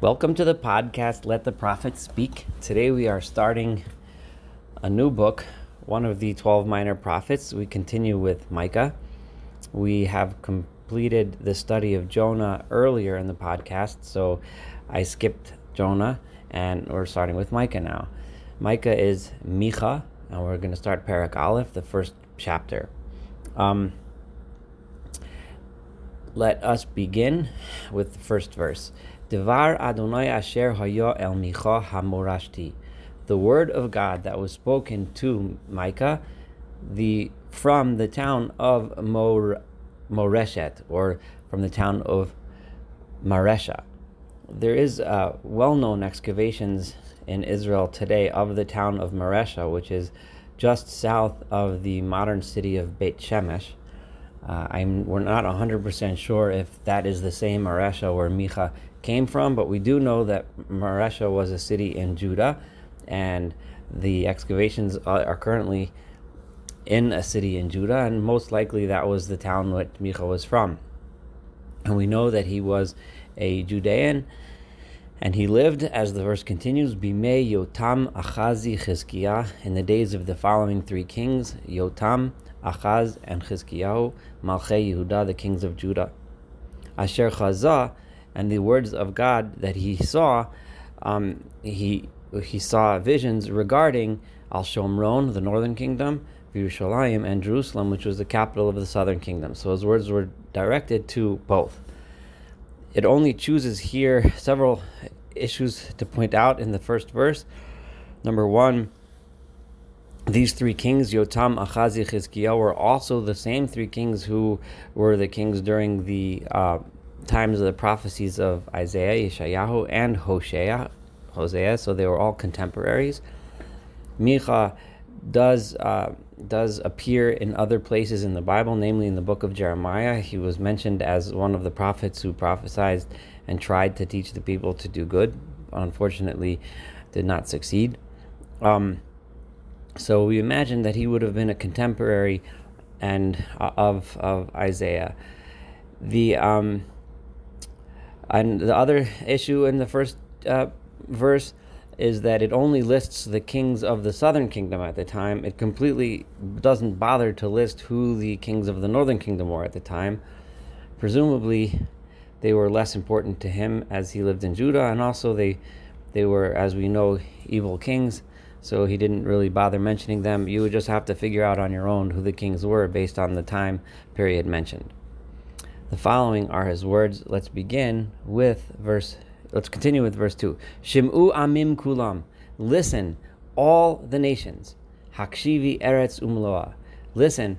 Welcome to the podcast, Let the Prophet Speak. Today we are starting a new book, one of the 12 minor prophets. We continue with Micah. We have completed the study of Jonah earlier in the podcast, so I skipped Jonah and we're starting with Micah now. Micah is Micah, and we're going to start Parak Aleph, the first chapter. Let us begin with the first verse. Devar Adonai asher haya el Micah hamorashti. The word of God that was spoken to Micah from the town of Moreshet, or from the town of Maresha. There is well-known excavations in Israel today of the town of Maresha, which is just south of the modern city of Beit Shemesh. We're not 100% sure if that is the same Maresha where Micah came from, but we do know that Maresha was a city in Judah, and the excavations are currently in a city in Judah, and most likely that was the town that Micah was from. And we know that he was a Judean, and he lived, as the verse continues, Bimei Yotam, Achazi, Chizkiah, in the days of the following three kings, Yotam, Achaz, and Chizkiyahu, Malchei Yehuda, the kings of Judah. Asher Chazah, and the words of God that he saw, he saw visions regarding Al Shomron, the northern kingdom, Yerushalayim, and Jerusalem, which was the capital of the southern kingdom. So his words were directed to both. It only chooses here several issues to point out in the first verse. Number one, these three kings, Yotam, Achazi, Chizkiah, were also the same three kings who were the kings during the times of the prophecies of Isaiah, Yeshayahu, and Hosea, so they were all contemporaries. Micah does appear in other places in the Bible, namely in the book of Jeremiah. He was mentioned as one of the prophets who prophesied and tried to teach the people to do good. Unfortunately, did not succeed. So we imagine that he would have been a contemporary of Isaiah. And the other issue in the first verse is that it only lists the kings of the southern kingdom at the time. It completely doesn't bother to list who the kings of the northern kingdom were at the time. Presumably, they were less important to him as he lived in Judah, and also they were, as we know, evil kings, so he didn't really bother mentioning them. You would just have to figure out on your own who the kings were based on the time period mentioned. The following are his words. Let's continue with verse 2. Shim'u amim kulam. Listen, all the nations. Hakshivi eretz umloa. Listen,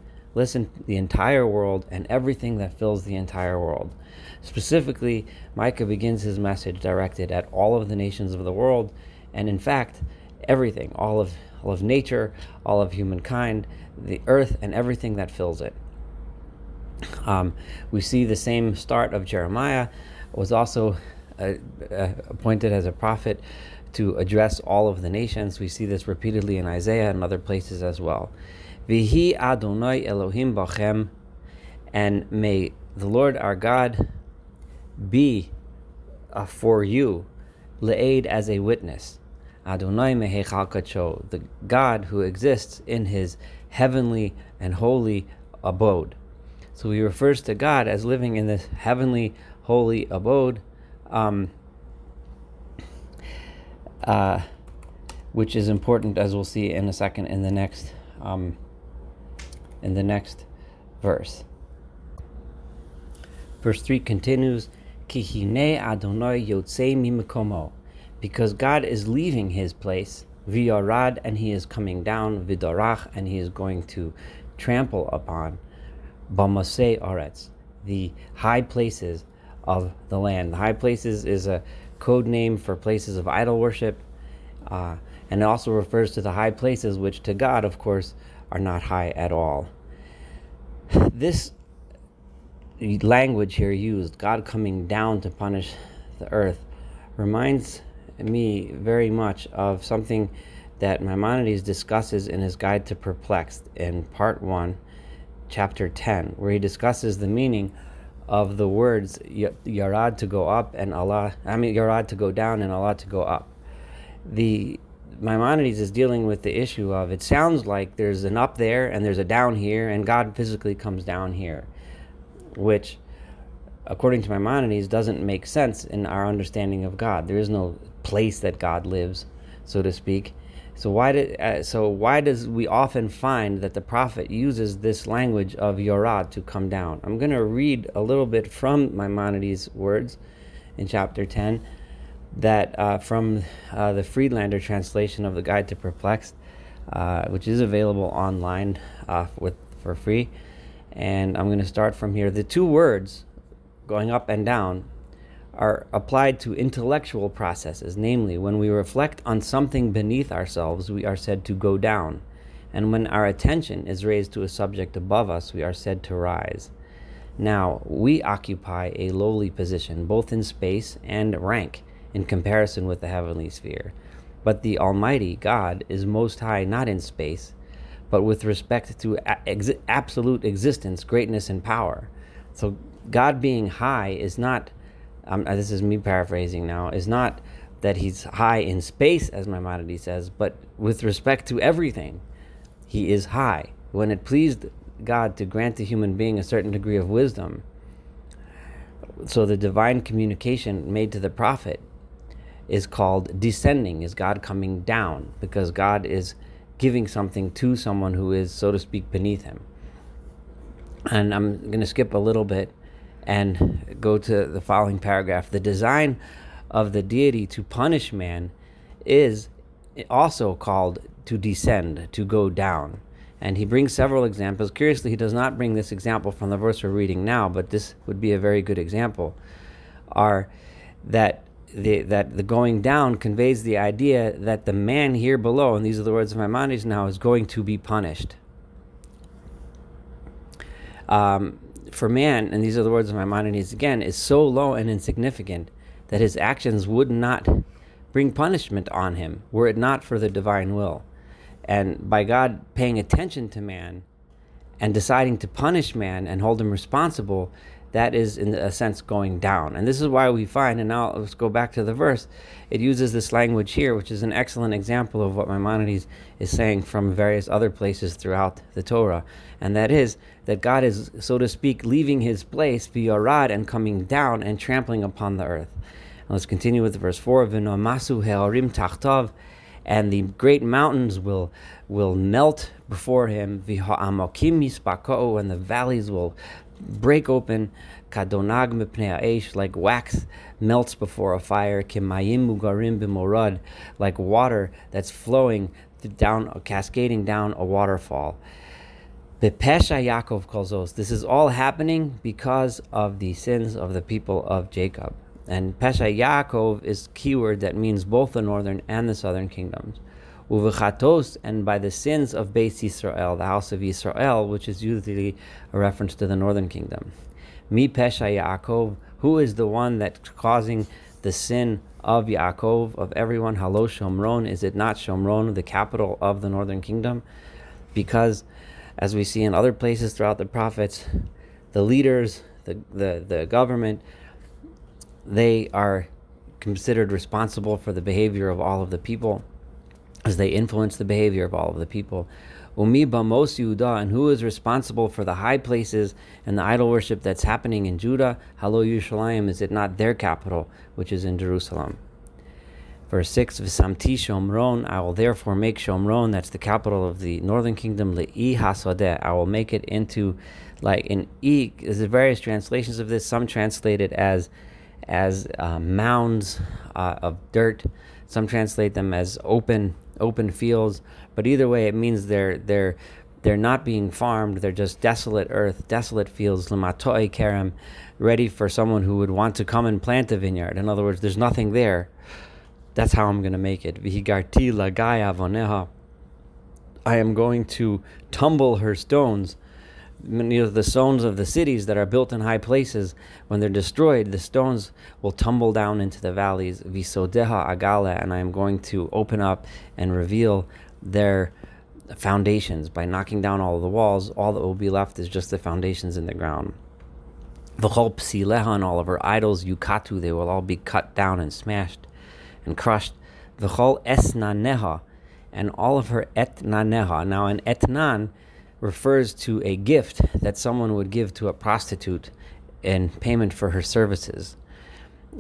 the entire world and everything that fills the entire world. Specifically, Micah begins his message directed at all of the nations of the world, and in fact, everything, all of nature, all of humankind, the earth, and everything that fills it. We see the same start of Jeremiah was also appointed as a prophet to address all of the nations. We see this repeatedly in Isaiah and other places as well. Vihi Adonai Elohim bachem, and may the Lord our God be for you, le'ed, as a witness. Adonai mehechal kacho, the God who exists in his heavenly and holy abode. So he refers to God as living in this heavenly, holy abode, which is important, as we'll see in a second in the next verse. Verse 3 continues, Ki hine Adonai yotzei mimikomo, because God is leaving his place, v'yarad, and he is coming down, v'darach, and he is going to trample upon, Bamasei Aretz, the high places of the land. The high places is a code name for places of idol worship, and it also refers to the high places which to God, of course, are not high at all. This language here used, God coming down to punish the earth, reminds me very much of something that Maimonides discusses in his Guide to Perplexed in part 1, chapter 10, where he discusses the meaning of the words yarad to go up and yarad to go down and Allah to go up. The Maimonides is dealing with the issue of, it sounds like there's an up there and there's a down here, and God physically comes down here, which, according to Maimonides, doesn't make sense in our understanding of God. There is no place that God lives, so to speak. So why does we often find that the prophet uses this language of yorad, to come down? I'm going to read a little bit from Maimonides' words in chapter 10, that from the Friedlander translation of the Guide to Perplexed, which is available online for free. And I'm going to start from here. The two words, going up and down, are applied to intellectual processes. Namely, when we reflect on something beneath ourselves, we are said to go down. And when our attention is raised to a subject above us, we are said to rise. Now, we occupy a lowly position, both in space and rank, in comparison with the heavenly sphere. But the Almighty God is most high, not in space, but with respect to absolute existence, greatness, and power. So God being high is not, this is me paraphrasing now, is not that he's high in space, as Maimonides says, but with respect to everything, he is high. When it pleased God to grant the human being a certain degree of wisdom, so the divine communication made to the prophet is called descending, is God coming down, because God is giving something to someone who is, so to speak, beneath him. And I'm going to skip a little bit and go to the following paragraph. The design of the deity to punish man is also called to descend, to go down. And he brings several examples. Curiously, he does not bring this example from the verse we're reading now, but this would be a very good example, are that the going down conveys the idea that the man here below, and these are the words of Maimonides now, is going to be punished. For man, and these are the words of Maimonides again, is so low and insignificant that his actions would not bring punishment on him were it not for the divine will. And by God paying attention to man and deciding to punish man and hold him responsible, that is, in a sense, going down. And this is why we find, and now let's go back to the verse, it uses this language here, which is an excellent example of what Maimonides is saying from various other places throughout the Torah. And that is that God is, so to speak, leaving his place, v'yorad, and coming down and trampling upon the earth. And let's continue with verse 4, v'nomasu he'orim tachtav, and the great mountains will melt before him, v'ha'amokim mispako, and the valleys will break open, kadonag mipnei ha'esh, like wax melts before a fire, kimayim mugarim b'morad, like water that's flowing down, cascading down a waterfall. Bepesha Yaakov kolzos. This is all happening because of the sins of the people of Jacob. And Pesha Yaakov is a keyword that means both the northern and the southern kingdoms. Uvechatos, and by the sins of Beis Yisrael, the house of Yisrael, which is usually a reference to the northern kingdom. Mi Pesha Yaakov, who is the one that's causing the sin of Yaakov, of everyone? Halo Shomron, is it not Shomron, the capital of the northern kingdom? Because, as we see in other places throughout the prophets, the leaders, the government, they are considered responsible for the behavior of all of the people, as they influence the behavior of all of the people. Umi bamos Yehuda, and who is responsible for the high places and the idol worship that's happening in Judah? Halo Yerushalayim, is it not their capital, which is in Jerusalem? Verse 6, V'samti Shomron, I will therefore make Shomron, that's the capital of the northern kingdom, Le'i Hasodeh, I will make it into, like, an E. There's various translations of this. Some translate it as mounds of dirt. Some translate them as open fields. But either way, it means they're not being farmed. They're just desolate earth, desolate fields. L'matoi kerem, ready for someone who would want to come and plant a vineyard. In other words, there's nothing there. That's how I'm going to make it. V'higarti lagai avoneha, I am going to tumble her stones. The stones of the cities that are built in high places, when they're destroyed, the stones will tumble down into the valleys. Visodeha agala, and I am going to open up and reveal their foundations by knocking down all of the walls. All that will be left is just the foundations in the ground. V'chol psileha, and all of her idols, yukatu, they will all be cut down and smashed and crushed. V'chol esnaneha, and all of her etnaneha. Now, an etnan refers to a gift that someone would give to a prostitute in payment for her services.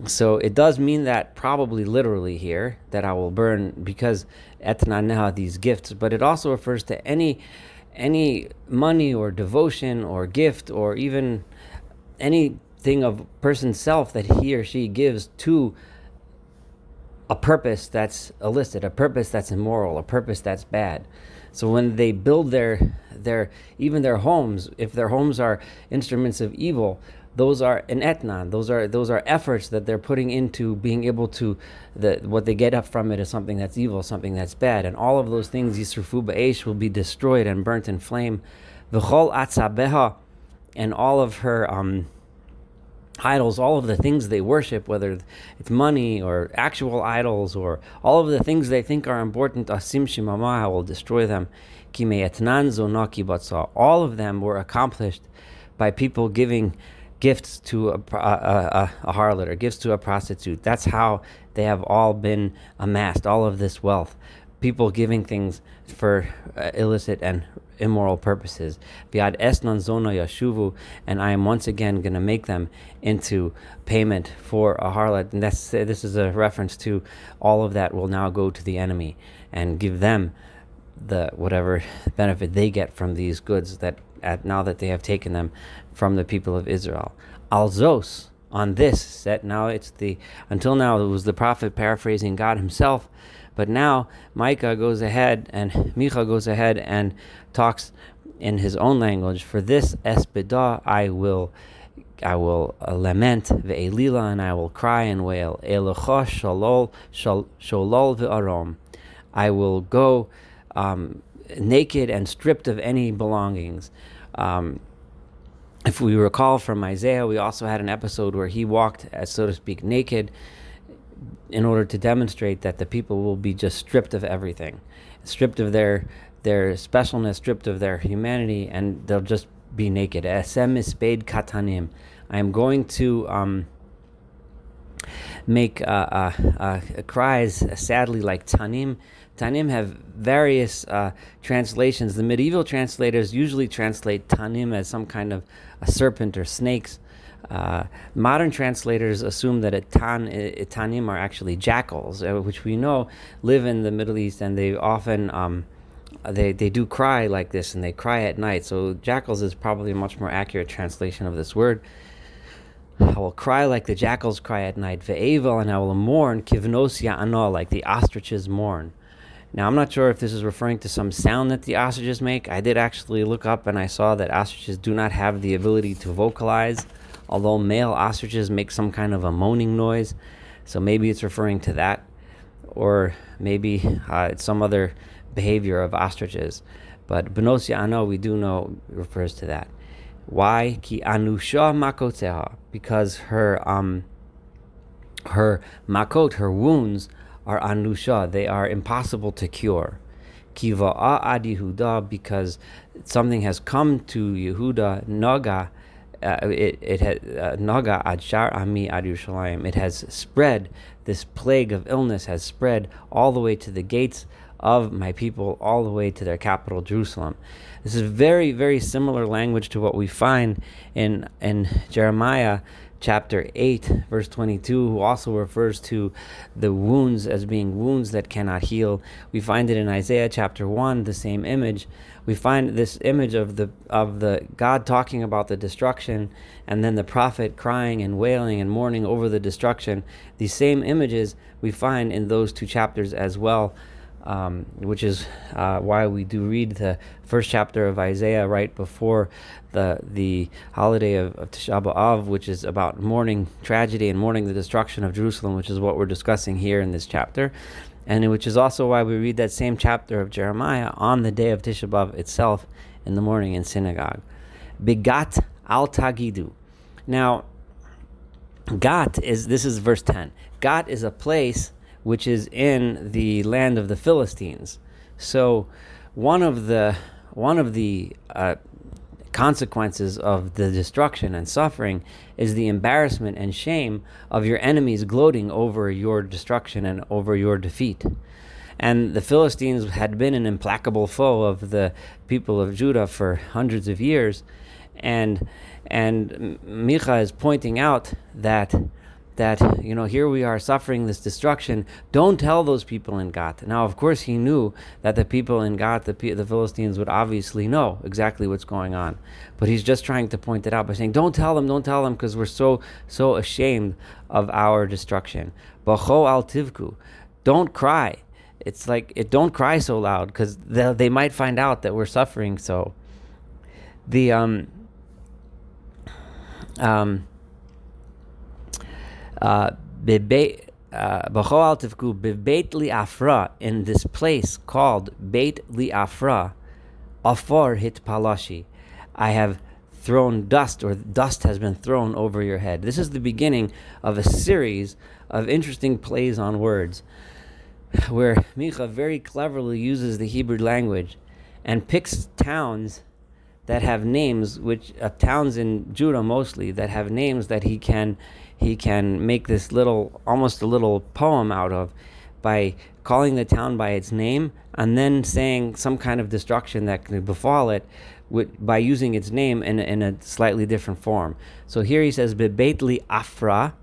So it does mean that probably literally here, that I will burn, because etnaneha, these gifts, but it also refers to any money or devotion or gift or even anything of person's self that he or she gives to a purpose that's illicit, a purpose that's immoral, a purpose that's bad. So when they build their even their homes, if their homes are instruments of evil, those are an etnan. Those are efforts that they're putting into being able to, what they get up from it is something that's evil, something that's bad, and all of those things, yisrufu ba'esh, will be destroyed and burnt in flame. V'chol atzabeha, and all of her idols, all of the things they worship, whether it's money or actual idols or all of the things they think are important, asim shimama, I will destroy them. Ki me'etnan zonaki batsa. All of them were accomplished by people giving gifts to a harlot, or gifts to a prostitute. That's how they have all been amassed, all of this wealth. People giving things for illicit and immoral purposes. Biad esnan zona yashuvu, and I am once again going to make them into payment for a harlot. And this is a reference to all of that will now go to the enemy and give them the whatever benefit they get from these goods that now that they have taken them from the people of Israel. Alzos, on this, that now until now it was the prophet paraphrasing God himself, but now Micah goes ahead and Micha goes ahead and talks in his own language. For this espeda, I will lament ve'elila, and I will cry and wail. Elocha sholol ve'arom. I will go naked and stripped of any belongings. If we recall from Isaiah, we also had an episode where he walked, so to speak, naked, in order to demonstrate that the people will be just stripped of everything, stripped of their specialness, stripped of their humanity, and they'll just be naked. Esem isped katanim. I am going to make cries sadly like tanim. Tanim have various translations. The medieval translators usually translate tanim as some kind of a serpent or snakes. Modern translators assume that tanim are actually jackals, which we know live in the Middle East, and they often they do cry like this, and they cry at night. So jackals is probably a much more accurate translation of this word. I will cry like the jackals cry at night, ve'evel, and I will mourn, kivnos ya'ano, like the ostriches mourn. Now, I'm not sure if this is referring to some sound that the ostriches make. I did actually look up, and I saw that ostriches do not have the ability to vocalize, although male ostriches make some kind of a moaning noise. So maybe it's referring to that, or maybe it's some other behavior of ostriches. But Bnos Ya'ano, we do know, refers to that. Why? Ki anusha makoteha, because her makot, her wounds, are anusha, they are impossible to cure. Ki va'a ad Yehuda, because something has come to Yehuda, naga, it has naga ad shar ami ad Yerushalayim. It has spread, this plague of illness has spread all the way to the gates of my people, all the way to their capital, Jerusalem. This is very, very similar language to what we find in Jeremiah chapter 8, verse 22, who also refers to the wounds as being wounds that cannot heal. We find it in Isaiah chapter 1, the same image. We find this image of the God talking about the destruction, and then the prophet crying and wailing and mourning over the destruction. These same images we find in those two chapters as well. Which is why we do read the first chapter of Isaiah right before the holiday of Tisha B'Av, which is about mourning tragedy and mourning the destruction of Jerusalem, which is what we're discussing here in this chapter, and which is also why we read that same chapter of Jeremiah on the day of Tisha B'Av itself in the morning in synagogue. Begat al Tagidu. Now, this is verse 10. Gat is a place which is in the land of the Philistines. So one of the consequences of the destruction and suffering is the embarrassment and shame of your enemies gloating over your destruction and over your defeat. And the Philistines had been an implacable foe of the people of Judah for hundreds of years, and Micah is pointing out that here we are suffering this destruction. Don't tell those people in Gath. Now, of course, he knew that the people in Gath, the Philistines, would obviously know exactly what's going on. But he's just trying to point it out by saying, don't tell them, because we're so ashamed of our destruction. Bacho al tivku, don't cry. It's like, don't cry so loud, because they might find out that we're suffering. So the Beit Li'afra, in this place called Beit Li'afra, Afor hit palashi, I have thrown dust, or dust has been thrown over your head. This is the beginning of a series of interesting plays on words, where Micah very cleverly uses the Hebrew language and picks towns that have names, which towns in Judah mostly, that have names that he can make this almost a little poem out of, by calling the town by its name and then saying some kind of destruction that can befall it by using its name in a slightly different form. So here he says, Beit Li'afra,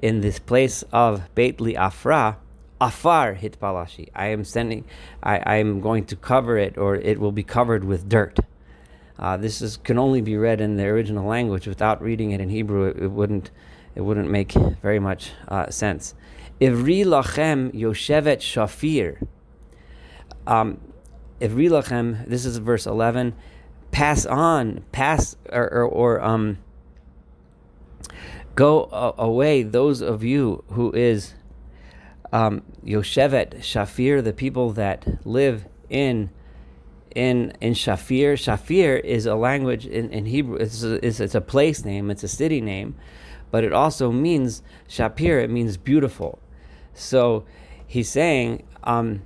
in this place of Beit Li'afra, Afar hit palashi, I am going to cover it, or it will be covered with dirt. This can only be read in the original language. Without reading it in Hebrew, it wouldn't make very much sense. Ivri lachem yoshevet shafir. Ivri lachem. This is verse 11. Go away, those of you who is Yoshevet Shafir, the people that live in Shafir. Shafir is a language in Hebrew. It's a place name. It's a city name, but it also means Shapir. It means beautiful. So he's saying, Eria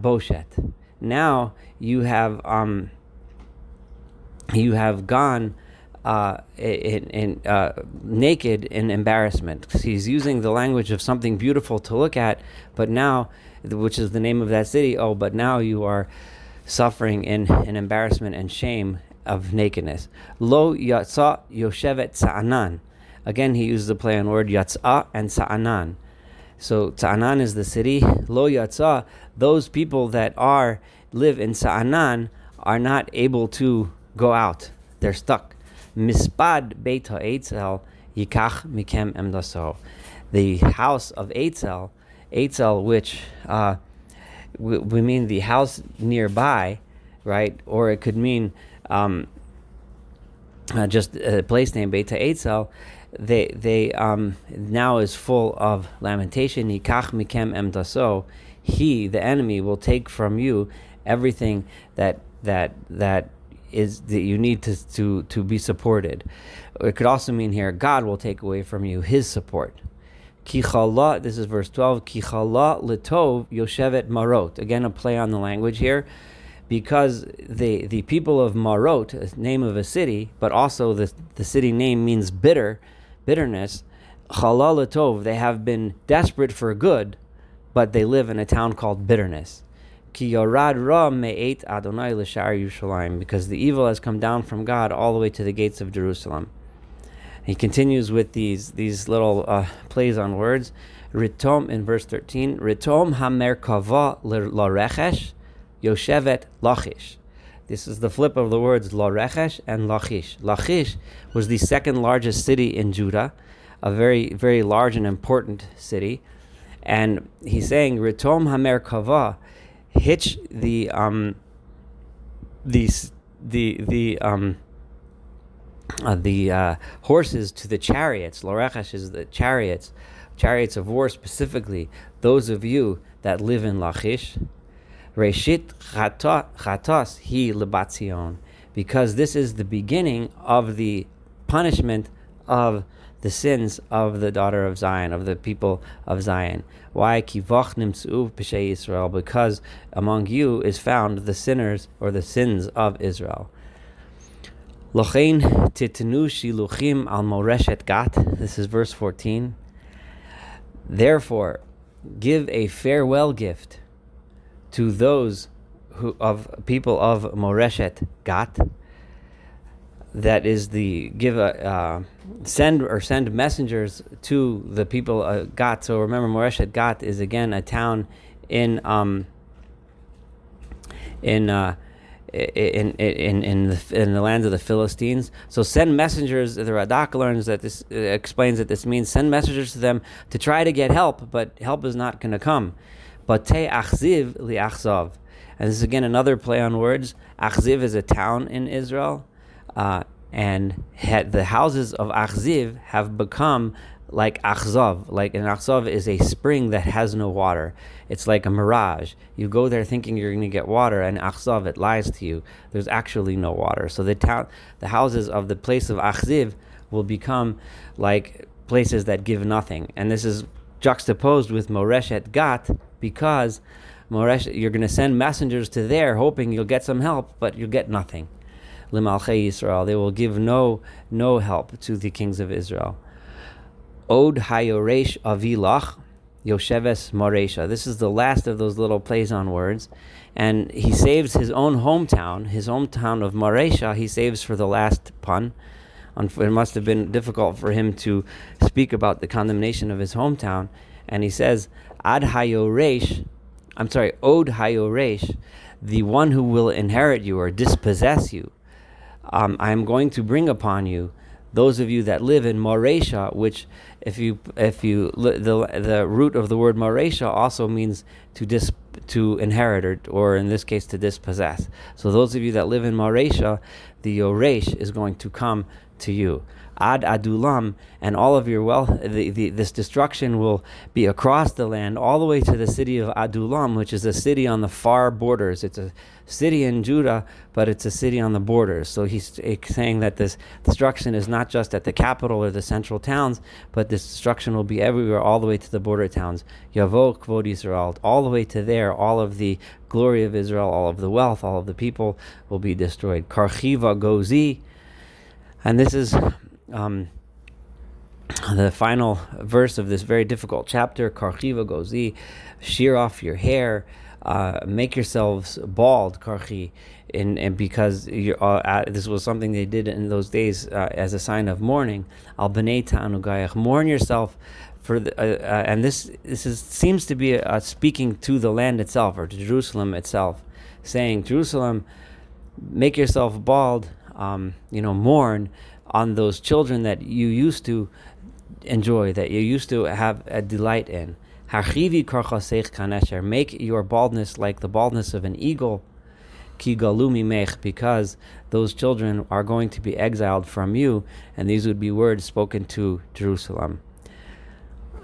Boshet. Now you have gone naked in embarrassment. He's using the language of something beautiful to look at, but now, which is the name of that city. But now you are suffering in embarrassment and shame of nakedness. Lo yatsa yoshevet sa'anan. Again, he uses the play on word yatsa and sa'anan. So Sa'anan is the city. Lo yatsa, those people that live in Sa'anan are not able to go out. They're stuck. Mispad Beit HaEtzel Yikach Mikem Emdaso. The house of Eitzel, which we mean the house nearby, right? Or it could mean just a place named Beit HaEtzel. They now is full of lamentation. Yikach Mikem Emdaso. He, the enemy, will take from you everything that is that you need to be supported. It could also mean here, God will take away from you His support. Kichala, this is verse 12. Kichala letov yoshevet marot. Again, a play on the language here, because the people of Marot, a name of a city, but also the city name means bitterness. Chala letov, they have been desperate for good, but they live in a town called bitterness. Ki yorad ra me'et Adonai l'shar Yerushalayim, because the evil has come down from God all the way to the gates of Jerusalem. He continues with these little plays on words. Ritom, in verse 13, Ritom hamerkava larechesh yoshevet lachish. This is the flip of the words larechesh and lachish. Lachish was the second largest city in Judah, a very, very large and important city. And he's saying, Ritom hamerkava, hitch the horses to the chariots. Lorechash is the chariots of war, specifically those of you that live in Lachish. Reshit chatos hi lebatzion, because this is the beginning of the punishment of the sins of the daughter of Zion, of the people of Zion. Why? Kivach nimtzu b'shei Israel, because among you is found the sinners or the sins of Israel. Lochein titnu shiluchim al Moreshet Gat. This is verse 14. Therefore, give a farewell gift to those people of Moreshet Gat. That is send messengers to the people of Gat. So remember, Moreshet Gat is again a town in the lands of the Philistines. So send messengers. The Radak learns that this explains that this means send messengers to them to try to get help, but help is not going to come. But te achziv li achzav, and this is again another play on words. Achziv is a town in Israel, and the houses of Achziv have become like Achzav. Like an Achzav is a spring that has no water. It's like a mirage. You go there thinking you're going to get water, and Achzav, it lies to you. There's actually no water. So the houses of the place of Achziv will become like places that give nothing. And this is juxtaposed with Moreshet Gat, because you're going to send messengers to there hoping you'll get some help, but you'll get nothing. L'malchei Yisrael, they will give no help to the kings of Israel. Od hayoresh avilach yosheves Maresha. This is the last of those little plays on words, and he saves his own hometown of Maresha. He saves for the last pun. It must have been difficult for him to speak about the condemnation of his hometown, and he says, Od hayoresh, the one who will inherit you or dispossess you. I am going to bring upon you those of you that live in Maresha, which the root of the word Maresha also means to inherit, or in this case to dispossess. So those of you that live in Maresha, the Yoresh is going to come to you. Ad Adulam, and all of your wealth, this destruction will be across the land, all the way to the city of Adulam, which is a city on the far borders. It's a city in Judah, but it's a city on the borders. So he's saying that this destruction is not just at the capital or the central towns, but this destruction will be everywhere, all the way to the border towns. Yavo Kvod Yisrael, all the way to there, all of the glory of Israel, all of the wealth, all of the people will be destroyed. Karchiva Gozi, and this is the final verse of this very difficult chapter. Karchiva Gozi, shear off your hair, make yourselves bald, karchi, and because this was something they did in those days as a sign of mourning. Al b'nei ta'anugayach, mourn yourself for and this seems to be speaking to the land itself, or to Jerusalem itself, saying, Jerusalem, make yourself bald, mourn on those children that you used to enjoy, that you used to have a delight in. Harchivi karchaseich kanesher, make your baldness like the baldness of an eagle. Ki galumi mech, because those children are going to be exiled from you, and these would be words spoken to Jerusalem.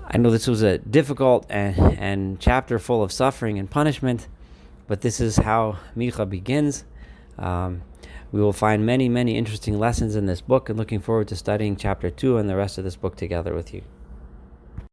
I know this was a difficult and chapter full of suffering and punishment, but this is how Micah begins. We will find many, many interesting lessons in this book, and looking forward to studying chapter 2 and the rest of this book together with you.